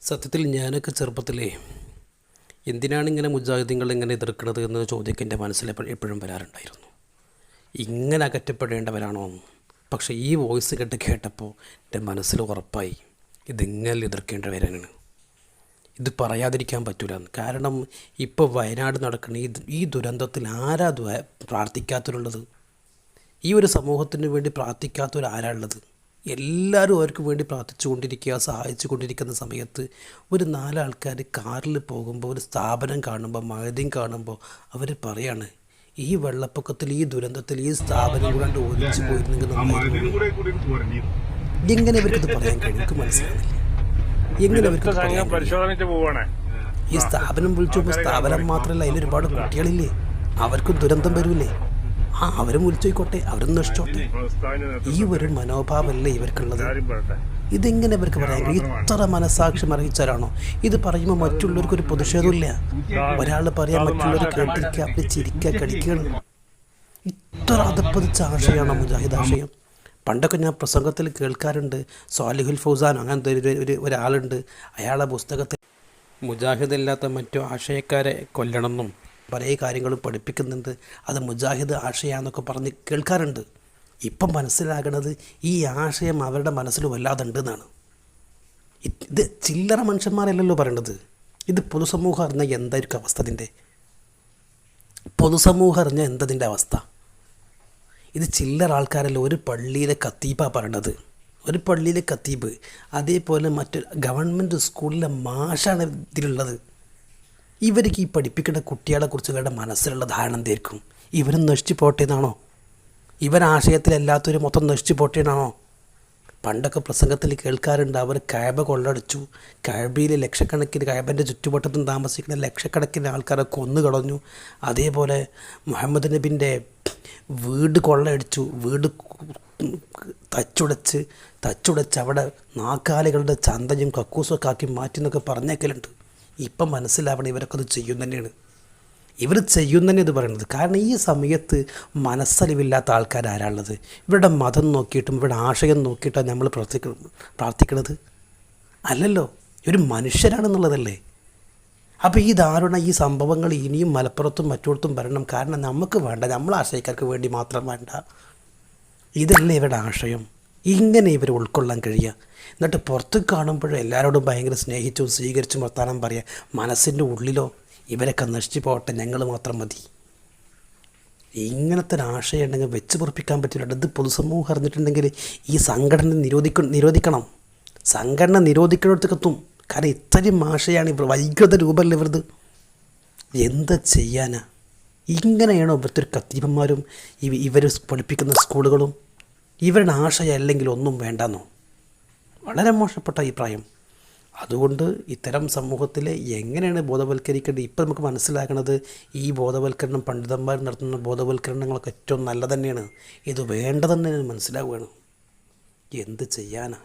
സത്യത്തിൽ ഞാനൊക്കെ ചെറുപ്പത്തിലേ എന്തിനാണ് ഇങ്ങനെ മുജാഹിദീങ്ങൾ ഇങ്ങനെ എതിർക്കുന്നത് എന്ന ചോദ്യമൊക്കെ എൻ്റെ മനസ്സിൽ എപ്പോഴും വരാറുണ്ടായിരുന്നു. ഇങ്ങനെ അകറ്റപ്പെടേണ്ടവരാണോ? പക്ഷേ ഈ വോയിസ് കേട്ടപ്പോൾ എൻ്റെ മനസ്സിൽ ഉറപ്പായി ഇതിങ്ങനെ എതിർക്കേണ്ടവരാണ്. ഇത് പറയാതിരിക്കാൻ പറ്റില്ല. കാരണം ഇപ്പോൾ വയനാട് നടക്കുന്ന ഈ ദുരന്തത്തിൽ ആരാ പ്രാർത്ഥിക്കാത്തവരുള്ളത്? ഈ ഒരു സമൂഹത്തിന് വേണ്ടി പ്രാർത്ഥിക്കാത്തവരാരാളുള്ളത്? എല്ലാവരും അവർക്ക് വേണ്ടി പ്രാർത്ഥിച്ചുകൊണ്ടിരിക്കുക, സഹായിച്ചു കൊണ്ടിരിക്കുന്ന സമയത്ത് ഒരു നാലാൾക്കാർ കാറിൽ പോകുമ്പോൾ ഒരു സ്ഥാപനം കാണുമ്പോൾ, മഴയും കാണുമ്പോൾ അവർ പറയാണ്, ഈ വെള്ളപ്പൊക്കത്തിൽ, ഈ ദുരന്തത്തിൽ ഈ സ്ഥാപനം കൂടാണ്ട് ഒലിച്ചു പോയിരുന്നെങ്കിൽ നന്നായിരുന്നു. എങ്ങനെ ഇവർക്കിത് പറയാൻ കഴിയും? എനിക്ക് മനസ്സിലാകുന്നില്ല. എങ്ങനെ അവർക്ക് പറയാൻ കഴിയും? ഈ സ്ഥാപനം വിളിച്ചു സ്ഥാപനം മാത്രമല്ല, അതിലൊരുപാട് കുട്ടികളില്ലേ, അവർക്കും ദുരന്തം വരൂലേ? അവരും വിളിച്ചോയിക്കോട്ടെ, അവരും നശിച്ചോട്ടെ. ഈ ഒരു മനോഭാവമല്ലേ ഇവർക്കുള്ളത്? ഇതെങ്ങനെ ഇവർക്ക് പറയാൻ കഴിയും? ഇത്ര മനസാക്ഷ്യം അറിയിച്ചാലാണോ ഇത് പറയുമ്പോൾ മറ്റുള്ളവർക്കൊരു പ്രതിഷേധമില്ല? ഒരാൾ പറയാൻ മറ്റുള്ളവർ കേട്ടിരിക്കുക, അവർ ചിരിക്കുക, കടിക്കുകയാണ്. ഇത്ര അതപ്പതിച്ച ആശയമാണോ മുജാഹിദ് ആശയം? പണ്ടൊക്കെ ഞാൻ പ്രസംഗത്തിൽ കേൾക്കാറുണ്ട്, സ്വാലിഹുൽ ഫൗസാൻ അങ്ങനത്തെ ഒരാളുണ്ട്, അയാളെ പുസ്തകത്തിൽ മുജാഹിദ് അല്ലാത്ത മറ്റു ആശയക്കാരെ കൊല്ലണമെന്നും പല കാര്യങ്ങളും പഠിപ്പിക്കുന്നുണ്ട്, അത് മുജാഹിദ് ആശയമാണെന്നൊക്കെ പറഞ്ഞ് കേൾക്കാറുണ്ട്. ഇപ്പം മനസ്സിലാകണത് ഈ ആശയം അവരുടെ മനസ്സിൽ വല്ലാതെ ഉണ്ടെന്നാണ്. ഇത് ചില്ലറ മനുഷ്യന്മാരല്ലല്ലോ പറയേണ്ടത്. ഇത് പൊതുസമൂഹം അറിഞ്ഞാൽ എന്തായിരിക്കും അവസ്ഥ? ഇതിൻ്റെ പൊതുസമൂഹം അറിഞ്ഞാൽ എന്തതിൻ്റെ അവസ്ഥ? ഇത് ചില്ലറ ആൾക്കാരല്ല. ഒരു പള്ളിയിലെ ഖത്തീബാണ് പറയേണ്ടത്, ഒരു പള്ളിയിലെ ഖത്തീബ്. അതേപോലെ മറ്റൊരു ഗവൺമെൻറ് സ്കൂളിലെ മാഷാണ് ഇതിലുള്ളത്. ഇവർക്ക് ഈ പഠിപ്പിക്കേണ്ട കുട്ടികളെക്കുറിച്ച് ഇവരുടെ മനസ്സിലുള്ള ധാരണ എന്തായിരിക്കും? ഇവരും നശിച്ചു പോട്ടേന്നാണോ? ഇവരാശയത്തിലല്ലാത്തൊരു മൊത്തം നശിച്ചു പോട്ടേന്നാണോ? പണ്ടൊക്കെ പ്രസംഗത്തിൽ കേൾക്കാറുണ്ട്, അവർ കഅബ കൊള്ളടിച്ചു, കഅബയിൽ ലക്ഷക്കണക്കിന്, കഅബൻ്റെ ചുറ്റുവട്ടത്തും താമസിക്കുന്ന ലക്ഷക്കണക്കിന് ആൾക്കാരെ കൊന്നുകളഞ്ഞു. അതേപോലെ മുഹമ്മദ് നബിൻ്റെ വീട് കൊള്ളയടിച്ചു, വീട് തച്ചുടച്ച് അവിടെ നാക്കാലികളുടെ ചന്തയും കക്കൂസൊക്കെ ആക്കി മാറ്റി എന്നൊക്കെ പറഞ്ഞേക്കലുണ്ട്. ഇപ്പം മനസ്സിലാവണം ഇവരൊക്കെ അത് ചെയ്യും തന്നെയാണ്. ഇവർ ചെയ്യും തന്നെ ഇത് പറയുന്നത്. കാരണം ഈ സമയത്ത് മനസ്സലിവില്ലാത്ത ആൾക്കാരാരാളുള്ളത്? ഇവരുടെ മതം നോക്കിയിട്ടും ഇവരുടെ ആശയം നോക്കിയിട്ടാണ് നമ്മൾ പ്രാർത്ഥിക്കുന്നത് അല്ലല്ലോ, ഒരു മനുഷ്യരാണെന്നുള്ളതല്ലേ. അപ്പോൾ ഈ ദാരുണ ഈ സംഭവങ്ങൾ ഇനിയും മലപ്പുറത്തും മറ്റിടത്തും വരണം. കാരണം നമുക്ക് വേണ്ട, നമ്മളെ ആശയക്കാർക്ക് വേണ്ടി മാത്രം വേണ്ട. ഇതല്ലേ ഇവരുടെ ആശയം? ഇങ്ങനെ ഇവർ ഉൾക്കൊള്ളാൻ കഴിയുക? എന്നിട്ട് പുറത്ത് കാണുമ്പോഴും എല്ലാവരോടും ഭയങ്കര സ്നേഹിച്ചും സ്വീകരിച്ചും വർത്താനം പറയുക, മനസ്സിൻ്റെ ഉള്ളിലോ ഇവരൊക്കെ നശിച്ചു പോകട്ടെ, ഞങ്ങൾ മാത്രം മതി. ഇങ്ങനത്തെ ഒരു ആശയം ഉണ്ടെങ്കിൽ വെച്ച് പൊറപ്പിക്കാൻ പറ്റില്ല. ഇത് പൊതുസമൂഹം അറിഞ്ഞിട്ടുണ്ടെങ്കിൽ ഈ സംഘടന നിരോധിക്കണം. സംഘടന നിരോധിക്കുന്നിടത്തേക്കെത്തും. കാരണം ഇത്രയും ആശയാണ് ഇവർ, വൈകൃത രൂപമല്ല ഇവരത്. എന്താ ചെയ്യാനാ? ഇങ്ങനെയാണോ ഇവിടുത്തെ ഒരു ഖത്തീബന്മാരും ഇവർ പഠിപ്പിക്കുന്ന സ്കൂളുകളും? ഇവരുടെ ആശയം അല്ലെങ്കിൽ ഒന്നും വേണ്ടെന്നോ? വളരെ മോശപ്പെട്ട അഭിപ്രായം. അതുകൊണ്ട് ഇത്തരം സമൂഹത്തിൽ എങ്ങനെയാണ് ബോധവൽക്കരിക്കേണ്ടത്? ഇപ്പം നമുക്ക് മനസ്സിലാക്കുന്നത്, ഈ ബോധവൽക്കരണം പണ്ഡിതന്മാർ നടത്തുന്ന ബോധവൽക്കരണങ്ങളൊക്കെ ഏറ്റവും നല്ല തന്നെയാണ്. ഇത് വേണ്ടതെന്ന് മനസ്സിലാവുകയാണ്. എന്ത് ചെയ്യാനാ?